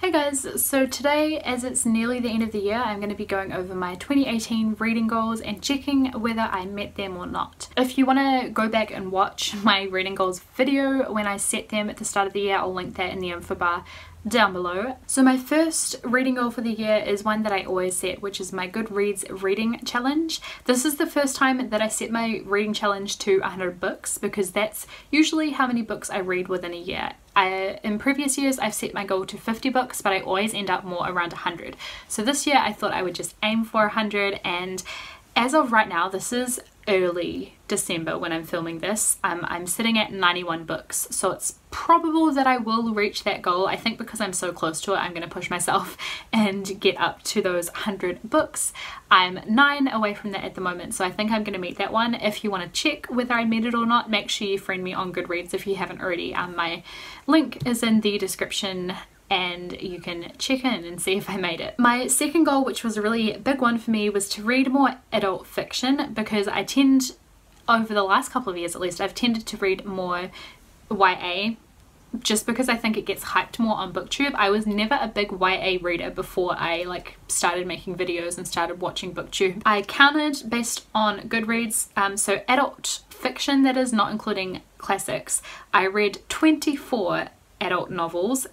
Hey guys, so today, as it's nearly the end of the year, I'm going to be going over my 2018 reading goals and checking whether I met them or not. If you want to go back and watch my reading goals video when I set them at the start of the year, I'll link that in the info bar down below. So my first reading goal for the year is one that I always set, which is my Goodreads reading challenge. This is the first time that I set my reading challenge to 100 books because that's usually how many books I read within a year. In previous years I've set my goal to 50 books, but I always end up more around 100. So this year I thought I would just aim for 100, and as of right now, this is early December when I'm filming this, I'm sitting at 91 books, so it's probable that I will reach that goal. I think because I'm so close to it, I'm going to push myself and get up to those 100 books. I'm 9 away from that at the moment, so I think I'm going to meet that one. If you want to check whether I met it or not, make sure you friend me on Goodreads if you haven't already. My link is in the description and you can check in and see if I made it. My second goal, which was a really big one for me, was to read more adult fiction, because I tend, over the last couple of years at least, I've tended to read more YA just because I think it gets hyped more on BookTube. I was never a big YA reader before I started making videos and started watching BookTube. I counted based on Goodreads, so adult fiction, that is not including classics, I read 24 adult novels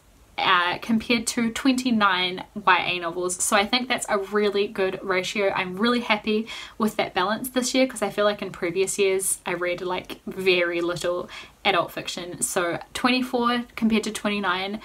compared to 29 YA novels, so I think that's a really good ratio. I'm really happy with that balance this year because I feel like in previous years I read very little adult fiction, so 24 compared to 29,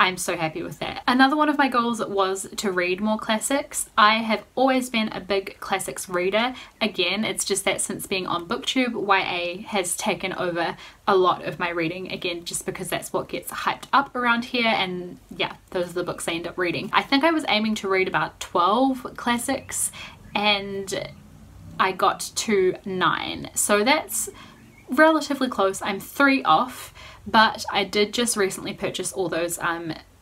I'm so happy with that. Another one of my goals was to read more classics. I have always been a big classics reader. Again, it's just that since being on BookTube, YA has taken over a lot of my reading, again just because that's what gets hyped up around here, and yeah, those are the books I end up reading. I think I was aiming to read about 12 classics and I got to 9, so that's relatively close. I'm 3 off. But I did just recently purchase all those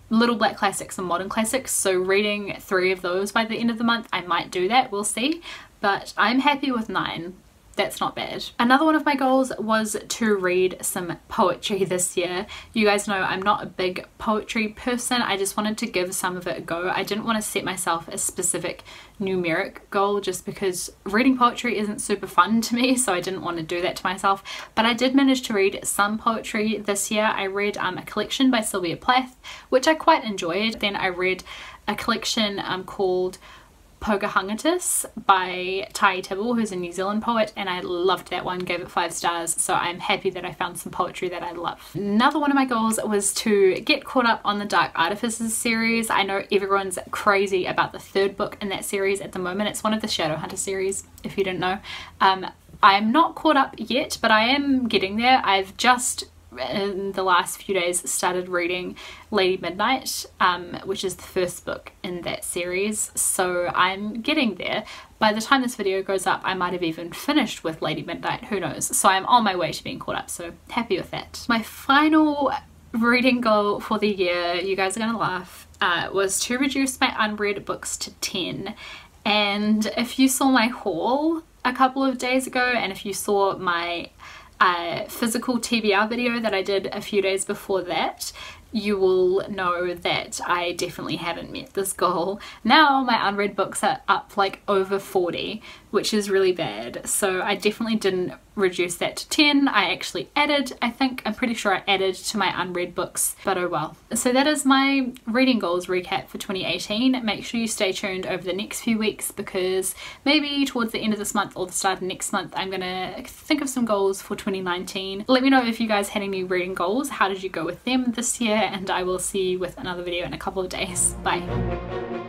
little black classics and modern classics, so reading 3 of those by the end of the month, I might do that, we'll see. But I'm happy with 9. That's not bad. Another one of my goals was to read some poetry this year. You guys know I'm not a big poetry person. I just wanted to give some of it a go. I didn't want to set myself a specific numeric goal just because reading poetry isn't super fun to me, so I didn't want to do that to myself. But I did manage to read some poetry this year. I read a collection by Sylvia Plath, which I quite enjoyed. Then I read a collection called Pocahontas by Tai Tibble, who's a New Zealand poet, and I loved that one, gave it 5 stars, so I'm happy that I found some poetry that I love. Another one of my goals was to get caught up on the Dark Artifices series. I know everyone's crazy about the 3rd book in that series at the moment. It's one of the Shadowhunter series, if you didn't know. I'm not caught up yet, but I am getting there. I've just in the last few days started reading Lady Midnight, which is the 1st book in that series, so I'm getting there. By the time this video goes up, I might have even finished with Lady Midnight, who knows, so I'm on my way to being caught up, so happy with that. My final reading goal for the year, you guys are gonna laugh, was to reduce my unread books to 10, and if you saw my haul a couple of days ago, and if you saw my physical TBR video that I did a few days before that, you will know that I definitely haven't met this goal. Now my unread books are up over 40, which is really bad, so I definitely didn't reduce that to 10. I actually added, I'm pretty sure I added to my unread books, but oh well. So that is my reading goals recap for 2018. Make sure you stay tuned over the next few weeks, because maybe towards the end of this month or the start of next month I'm gonna think of some goals for 2019. Let me know if you guys had any reading goals, how did you go with them this year, and I will see you with another video in a couple of days. Bye.